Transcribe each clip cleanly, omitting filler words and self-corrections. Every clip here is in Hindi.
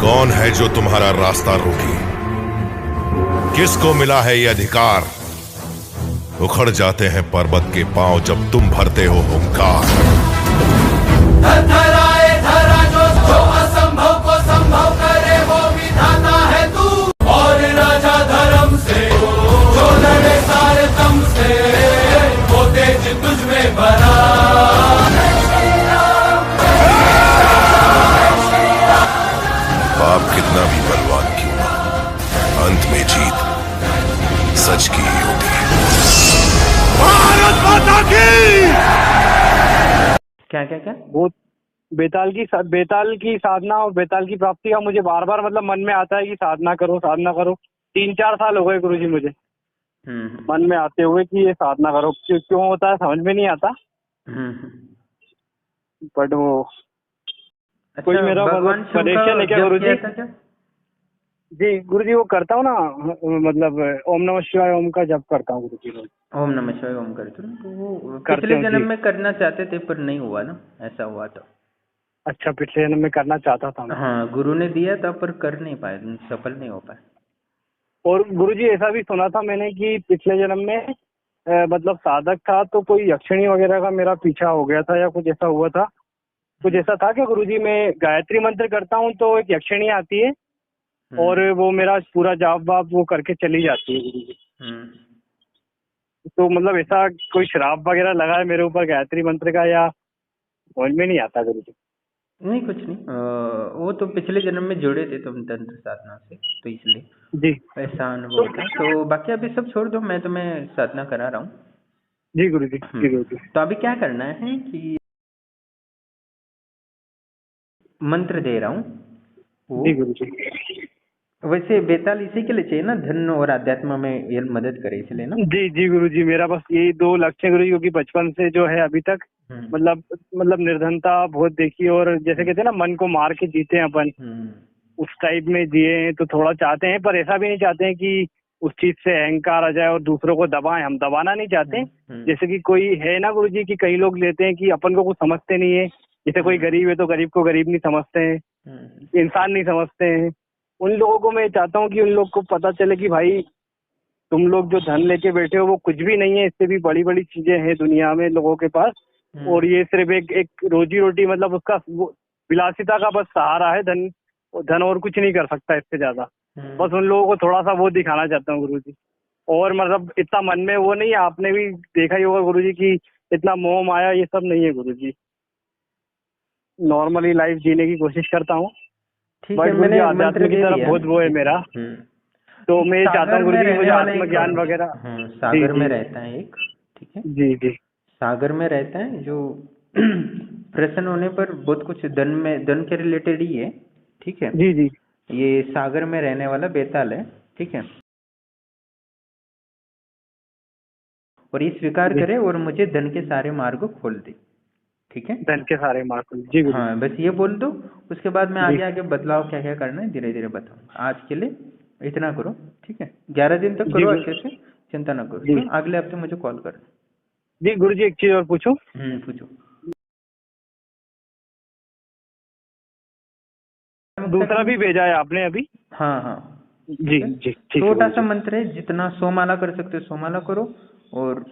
कौन है जो तुम्हारा रास्ता रोके? किसको मिला है ये अधिकार? उखड़ जाते हैं पर्वत के पांव जब तुम भरते हो हुंकार। धराए धरा जो असंभव को संभव करे वो विधाता है तू। और राजा धर्म से जो लड़े सारे दम से वो तेज तुझ में भरा। पाप कितना भी बलवान क्यों ना, अंत में जीत सच की ही होती है। भारत माता की। क्या क्या क्या? वो बेताल की साधना और बेताल की प्राप्ति का मुझे बार बार मतलब मन में आता है कि साधना करो साधना करो। 3-4 साल हो गए गुरुजी मुझे मन में आते हुए कि ये साधना करो। क्यों होता है समझ में नहीं आता। बट वो कोई अच्छा, मेरा भगवान शिव का परीक्षा है क्या जप गुरुजी? किया था क्या? जी गुरुजी वो करता हूँ ना, मतलब ओम नमः शिवाय ओम का जप करता हूँ गुरुजी रोज। ओम नमः शिवाय ओम करते हो? तो वो करते पिछले हो जन्म जी। में करना चाहते थे पर नहीं हुआ ना, ऐसा हुआ था। अच्छा, पिछले जन्म में करना चाहता था मैं। हाँ, गुरु ने दिया था पर कर नहीं पाए, सफल नहीं हो पाए। और गुरुजी ऐसा भी सुना था मैंने कि पिछले जन्म में मतलब साधक था तो कोई यक्षिणी वगैरह का मेरा पीछा हो गया था या कुछ ऐसा हुआ था। कुछ ऐसा था क्या गुरुजी? मैं गायत्री मंत्र करता हूँ तो एक यक्षिणी आती है और वो मेरा पूरा जाप वाप वो करके चली जाती है गुरुजी। तो मतलब ऐसा कोई श्राप वगैरह लगा है मेरे ऊपर गायत्री मंत्र का या समझ में नहीं आता गुरुजी? नहीं, कुछ नहीं। वो तो पिछले जन्म में जुड़े थे तुम तंत्र साधना से, तो इसलिए जी ऐसा अनुभव था। तो बाकी अभी सब छोड़ दो, मैं तुम्हें साधना करा रहा हूँ। जी गुरुजी, जी गुरुजी। तो अभी क्या करना है कि मंत्र दे रहा हूँ वो। जी गुरुजी। वैसे बेताल इसी के लिए चाहिए ना, धन और अध्यात्म में ये मदद करे इसलिए ना। जी जी गुरुजी, मेरा बस यही 2 लक्ष्य है गुरुजी, क्योंकि बचपन से जो है अभी तक मतलब निर्धनता बहुत देखी और जैसे कहते हैं ना मन को मार के जीते हैं अपन, उस टाइप में जिए हैं। तो थोड़ा चाहते हैं पर ऐसा भी नहीं चाहते हैं कि उस चीज से अहंकार आ जाए और दूसरों को दबाएं। हम दबाना नहीं चाहते। जैसे कि कोई है ना गुरुजी कि कई लोग लेते हैं कि अपन को कुछ समझते नहीं है। जैसे कोई गरीब है तो गरीब को गरीब नहीं समझते हैं, इंसान नहीं समझते हैं। उन लोगों को मैं चाहता हूँ कि उन लोग को पता चले कि भाई तुम लोग जो धन लेके बैठे हो वो कुछ भी नहीं है, इससे भी बड़ी बड़ी चीजें हैं दुनिया में लोगों के पास। और ये सिर्फ एक रोजी रोटी मतलब उसका विलासिता का बस सहारा है धन। धन और कुछ नहीं कर सकता इससे ज्यादा। बस उन लोगों को थोड़ा सा वो दिखाना चाहता हूँ गुरुजी। और मतलब इतना मन में वो नहीं है, आपने भी देखा ही होगा गुरुजी कि इतना मोह माया ये सब नहीं है गुरुजी। नॉर्मली लाइफ जीने की कोशिश करता हूँ। बट गुरुजी आध्यात्म की तरफ बहुत वो है मेरा। तो मैं चाहता हूँ गुरुजी मुझे आत्मज्ञान वगैरह। सागर में रहता है एक, ठीक है जी जी। सागर में रहता है जो प्रसन्न होने पर बहुत कुछ धन के रिलेटेड ही है, ठीक है। जी जी। ये सागर में रहने वाला बेताल है, ठीक है। और ये स्वीकार करे और मुझे धन के सारे मार्ग खोल दे, ठीक है। धन के सारे मार्ग जी गुरु। हाँ, बस ये बोल दो, उसके बाद मैं आगे आगे बदलाव क्या क्या करना है धीरे धीरे बताऊँ। आज के लिए इतना करो, ठीक है। 11 दिन तक करो अच्छे से, चिंता ना करो। तो अगले हफ्ते मुझे कॉल कर। जी गुरुजी एक चीज और पूछूं? पूछो। दूसरा भी भेजा है आपने अभी? हाँ हाँ जी जी। छोटा सा मंत्र है, जितना 100 माला कर सकते हो 100 माला करो और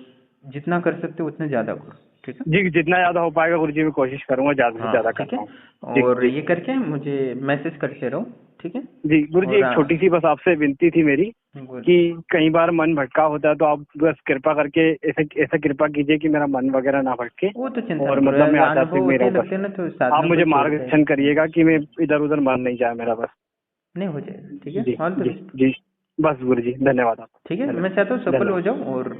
जितना कर सकते हो उतने ज्यादा करो, ठीक है। जी जितना ज्यादा हो पाएगा गुरुजी मैं कोशिश करूंगा ज्यादा से ज्यादा ठीक है। करना। और ये करके मुझे मैसेज करते रहो, ठीक है। जी गुरुजी एक छोटी सी बस आपसे विनती थी मेरी कि कई बार मन भटका होता है तो आप बस कृपा करके ऐसा कृपा कीजिए कि मेरा मन वगैरह ना भटके। वो तो चिंता और मतलब मैं आध्यात्मिक में रहूं। तो आप मुझे मार्गदर्शन करिएगा कि मैं इधर उधर मन नहीं जाए मेरा, बस नहीं हो जाएगा, ठीक है। जी जी बस गुरुजी धन्यवाद आप। ठीक है, मैं चाहता हूँ सफल हो जाऊँ और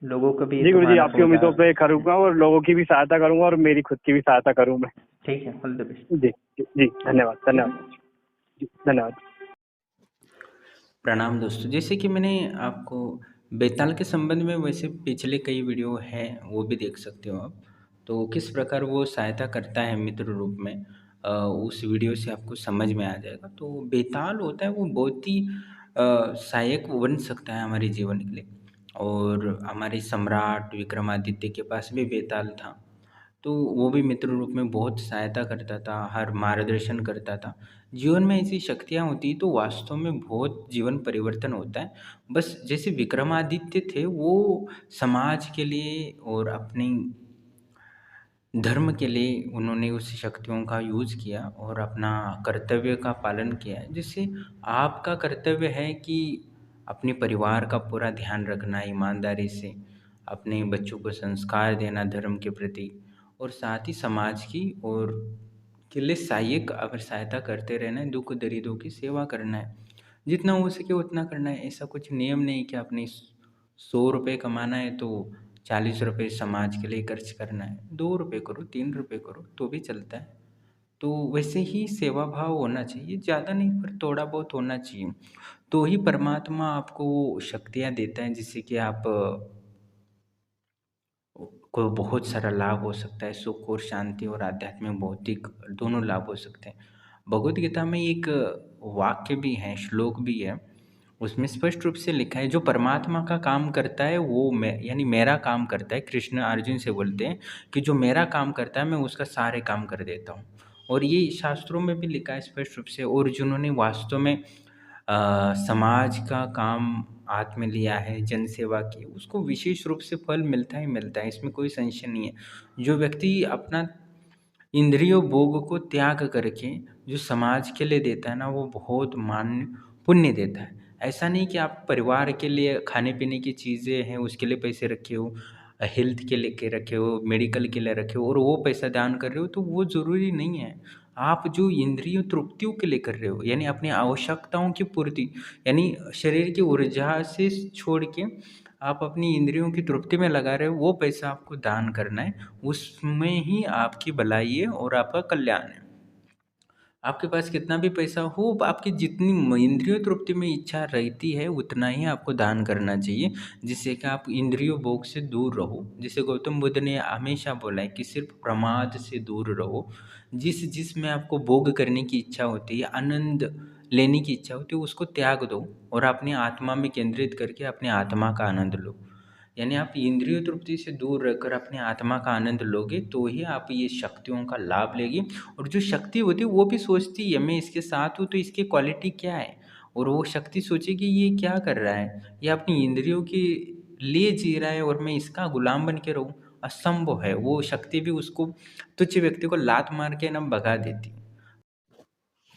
लोगों को भी। जी गुरुजी आपकी उम्मीदों पे करूंगा और लोगों की भी सहायता करूंगा और मेरी खुद की भी सहायता करूँ मैं। ठीक है, ऑल द बेस्ट। जी जी धन्यवाद धन्यवाद जी धन्यवाद। प्रणाम दोस्तों, जैसे कि मैंने आपको बेताल के संबंध में वैसे पिछले कई वीडियो हैं वो भी देख सकते हो आप। तो किस प्रकार वो सहायता करता है मित्र रूप में, उस वीडियो से आपको समझ में आ जाएगा। तो बेताल होता है वो बहुत ही सहायक बन सकता है हमारे जीवन के लिए। और हमारे सम्राट विक्रमादित्य के पास भी बेताल था, तो वो भी मित्र रूप में बहुत सहायता करता था, हर मार्गदर्शन करता था। जीवन में ऐसी शक्तियाँ होती तो वास्तव में बहुत जीवन परिवर्तन होता है। बस जैसे विक्रमादित्य थे, वो समाज के लिए और अपनी धर्म के लिए उन्होंने उस शक्तियों का यूज़ किया और अपना कर्तव्य का पालन किया है। जिससे आपका कर्तव्य है कि अपने परिवार का पूरा ध्यान रखना ईमानदारी से, अपने बच्चों को संस्कार देना धर्म के प्रति, और साथ ही समाज की और के लिए सहायक अगर सहायता करते रहना है, दुख दरिद्रों की सेवा करना है, जितना हो सके उतना करना है। ऐसा कुछ नियम नहीं कि आपने 100 रुपये कमाना है तो 40 रुपये समाज के लिए खर्च करना है। 2 रुपये करो, 3 रुपये करो तो भी चलता है। तो वैसे ही सेवा भाव होना चाहिए, ज़्यादा नहीं पर थोड़ा बहुत होना चाहिए। तो ही परमात्मा आपको वो शक्तियाँ देता है जिससे कि आप को बहुत सारा लाभ हो सकता है, सुख और शांति और आध्यात्मिक भौतिक दोनों लाभ हो सकते हैं। भगवद गीता में एक वाक्य भी है, श्लोक भी है, उसमें स्पष्ट रूप से लिखा है, जो परमात्मा का काम करता है वो मैं, यानी मेरा काम करता है। कृष्ण अर्जुन से बोलते हैं कि जो मेरा काम करता है मैं उसका सारे काम कर देता हूँ। और ये शास्त्रों में भी लिखा है स्पष्ट रूप से। और जिन्होंने वास्तव में समाज का काम हाथ में लिया है, जन सेवा की, उसको विशेष रूप से फल मिलता ही मिलता है, इसमें कोई संशय नहीं है। जो व्यक्ति अपना इंद्रियों भोग को त्याग करके जो समाज के लिए देता है ना, वो बहुत मान्य पुण्य देता है। ऐसा नहीं कि आप परिवार के लिए खाने पीने की चीज़ें हैं उसके लिए पैसे रखे हो, हेल्थ के लेके रखे हो, मेडिकल के लिए रखे हो और वो पैसा दान कर रहे हो, तो वो ज़रूरी नहीं है। आप जो इंद्रियों तृप्तियों के लिए कर रहे हो, यानी अपनी आवश्यकताओं की पूर्ति, यानी शरीर की ऊर्जा से छोड़ के आप अपनी इंद्रियों की तृप्ति में लगा रहे हो, वो पैसा आपको दान करना है। उसमें ही आपकी भलाई है और आपका कल्याण है। आपके पास कितना भी पैसा हो, आपकी जितनी इंद्रियों तृप्ति में इच्छा रहती है उतना ही आपको दान करना चाहिए, जिससे कि आप इंद्रियों भोग से दूर रहो। जैसे गौतम बुद्ध ने हमेशा बोला है कि सिर्फ प्रमाद से दूर रहो। जिसमें आपको भोग करने की इच्छा होती है, आनंद लेने की इच्छा होती है, उसको त्याग दो और अपनी आत्मा में केंद्रित करके अपनी आत्मा का आनंद लो। यानी आप इंद्रिय तृप्ति से दूर रहकर अपने आत्मा का आनंद लोगे तो ही आप ये शक्तियों का लाभ लेगी। और जो शक्ति होती है वो भी सोचती है मैं इसके साथ हूँ तो इसकी क्वालिटी क्या है, और वो शक्ति सोचेगी ये क्या कर रहा है, ये अपनी इंद्रियों के लिए जी रहा है और मैं इसका गुलाम बन के रहूँ, असंभव है। वो शक्ति भी उसको तुच्छ व्यक्ति को लात मार के ना भगा देती।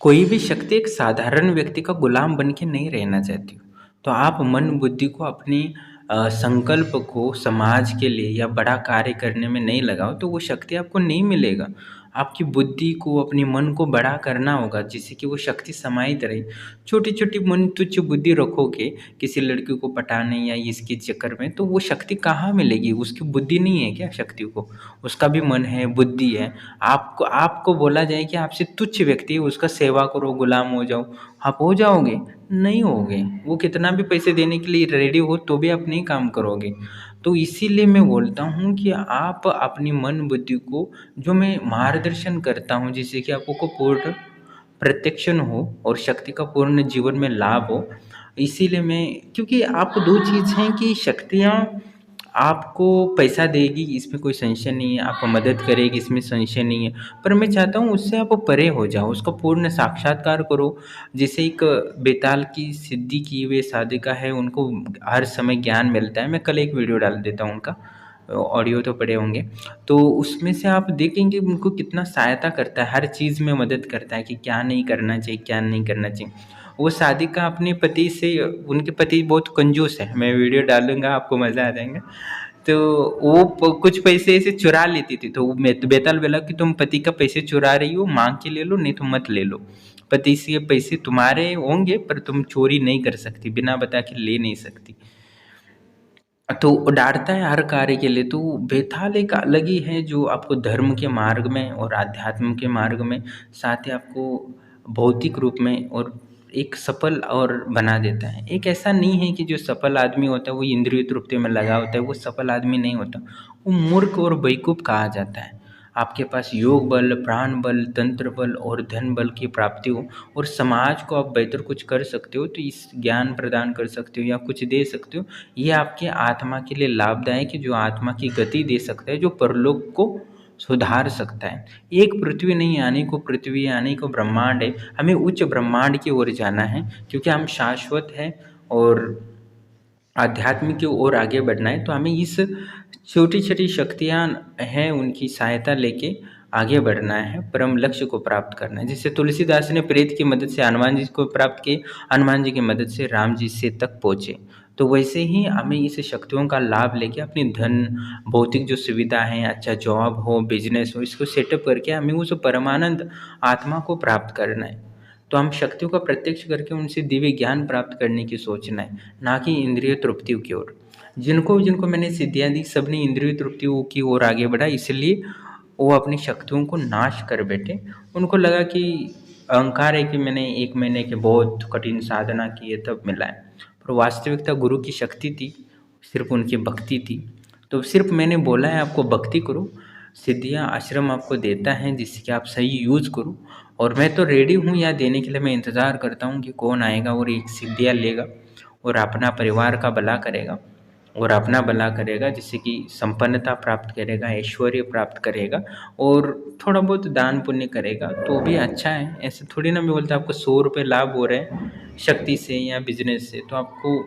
कोई भी शक्ति एक साधारण व्यक्ति का गुलाम बन के नहीं रहना चाहती हो। तो आप मन बुद्धि को अपनी संकल्प को समाज के लिए या बड़ा कार्य करने में नहीं लगाओ तो वो शक्ति आपको नहीं मिलेगा। आपकी बुद्धि को, अपने मन को बड़ा करना होगा जिससे कि वो शक्ति समाहित रहे। छोटी छोटी मन तुच्छ बुद्धि रखोगे किसी लड़की को पटाने या इसके चक्कर में, तो वो शक्ति कहाँ मिलेगी? उसकी बुद्धि नहीं है क्या शक्ति को? उसका भी मन है, बुद्धि है। आपको बोला जाए कि आपसे तुच्छ व्यक्ति है, उसका सेवा करो, गुलाम हो जाओ, आप हो जाओगे? नहीं होगे। वो कितना भी पैसे देने के लिए रेडी हो तो भी आप नहीं काम करोगे। तो इसीलिए मैं बोलता हूँ कि आप अपनी मन बुद्धि को, जो मैं मार्गदर्शन करता हूँ जिससे कि आपको पूर्ण प्रत्यक्षण हो और शक्ति का पूर्ण जीवन में लाभ हो, इसीलिए मैं, क्योंकि आपको दो चीज़ हैं कि शक्तियाँ आपको पैसा देगी इसमें कोई संशय नहीं है, आपको मदद करेगी इसमें संशय नहीं है, पर मैं चाहता हूँ उससे आप परे हो जाओ, उसका पूर्ण साक्षात्कार करो। जैसे एक बेताल की सिद्धि की हुए साधिका है, उनको हर समय ज्ञान मिलता है। मैं कल एक वीडियो डाल देता हूँ उनका, ऑडियो तो पड़े होंगे, तो उसमें से आप देखेंगे उनको कितना सहायता करता है, हर चीज़ में मदद करता है कि क्या नहीं करना चाहिए, क्या नहीं करना चाहिए। वो साधिका अपने पति से, उनके पति बहुत कंजूस है, मैं वीडियो डालूंगा आपको मज़ा आ जाएगा। तो वो कुछ पैसे ऐसे चुरा लेती थी, तो बेताल बोला कि तुम पति का पैसे चुरा रही हो, मांग के ले लो नहीं तो मत ले लो। पति से पैसे तुम्हारे होंगे पर तुम चोरी नहीं कर सकती, बिना बता के ले नहीं सकती। तो डांटता है हर कार्य के लिए। तो बेताल एक अलग ही है जो आपको धर्म के मार्ग में और आध्यात्म के मार्ग में, साथ ही आपको भौतिक रूप में और एक सफल और बना देता है। एक ऐसा नहीं है कि जो सफल आदमी होता है वो इंद्रिय तृप्ति में लगा होता है, वो सफल आदमी नहीं होता, वो मूर्ख और बेवकूफ़ कहा जाता है। आपके पास योग बल, प्राण बल, तंत्र बल और धन बल की प्राप्ति हो और समाज को आप बेहतर कुछ कर सकते हो, तो इस ज्ञान प्रदान कर सकते हो या कुछ दे सकते हो, ये आपके आत्मा के लिए लाभदायक है, जो आत्मा की गति दे सकता है, जो परलोक को सुधार सकता है। एक पृथ्वी नहीं, अनेकों पृथ्वी, अनेकों ब्रह्मांड है। हमें उच्च ब्रह्मांड की ओर जाना है, क्योंकि हम शाश्वत हैं और आध्यात्म की ओर आगे बढ़ना है। तो हमें इस छोटी छोटी शक्तियाँ हैं, उनकी सहायता लेके आगे बढ़ना है, परम लक्ष्य को प्राप्त करना है। जैसे तुलसीदास ने प्रेत की मदद से हनुमान जी को प्राप्त किए, हनुमान जी की मदद से राम जी से तक पहुँचे। तो वैसे ही हमें इस शक्तियों का लाभ लेके अपनी धन, भौतिक जो सुविधा है, अच्छा जॉब हो, बिजनेस हो, इसको सेटअप करके हमें उस परमानंद आत्मा को प्राप्त करना है। तो हम शक्तियों का प्रत्यक्ष करके उनसे दिव्य ज्ञान प्राप्त करने की सोचना है, ना कि इंद्रिय तृप्ति की ओर। जिनको जिनको मैंने सिद्धियाँ दी, सबने इंद्रिय तृप्तियों की ओर आगे बढ़ा, इसलिए वो अपनी शक्तियों को नाश कर बैठे। उनको लगा कि अहंकार है कि मैंने 1 महीने के बहुत कठिन साधना की है तब मिला है, पर वास्तविकता गुरु की शक्ति थी, सिर्फ उनकी भक्ति थी। तो सिर्फ मैंने बोला है आपको भक्ति करो, सिद्धियाँ आश्रम आपको देता है जिसकी आप सही यूज़ करो। और मैं तो रेडी हूँ यहाँ देने के लिए, मैं इंतज़ार करता हूँ कि कौन आएगा और एक सिद्धियाँ लेगा और अपना परिवार का भला करेगा और अपना भला करेगा, जिससे कि संपन्नता प्राप्त करेगा, ऐश्वर्य प्राप्त करेगा और थोड़ा बहुत दान पुण्य करेगा तो भी अच्छा है। ऐसे थोड़ी ना मैं बोलता आपको 100 रुपये लाभ हो रहे हैं शक्ति से या बिजनेस से, तो आपको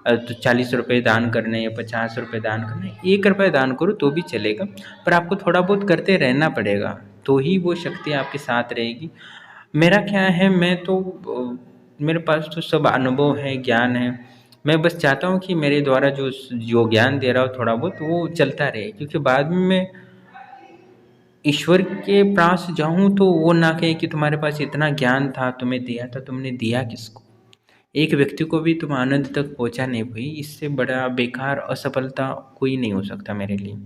तो 40 रुपये दान करने या 50 रुपये दान करने, 1 रुपये दान करो तो भी चलेगा, पर आपको थोड़ा बहुत करते रहना पड़ेगा, तो ही वो शक्ति आपके साथ रहेगी। मेरा क्या है, मैं तो मेरे पास तो सब अनुभव है, ज्ञान है। मैं बस चाहता हूँ कि मेरे द्वारा जो ज्ञान दे रहा हूँ थोड़ा बहुत वो चलता रहे, क्योंकि बाद में मैं ईश्वर के पास जाऊँ तो वो ना कहे कि तुम्हारे पास इतना ज्ञान था, तुम्हें दिया था, तुमने दिया किसको। एक व्यक्ति को भी तुम आनंद तक पहुँचा नहीं पाई, इससे बड़ा बेकार असफलता कोई नहीं हो सकता मेरे लिए।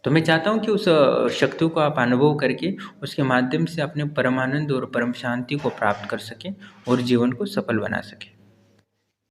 तो मैं चाहता हूँ कि उस शक्ति को आप अनुभव करके उसके माध्यम से अपने परमानंद और परम शांति को प्राप्त कर सकें और जीवन को सफल बना सकें।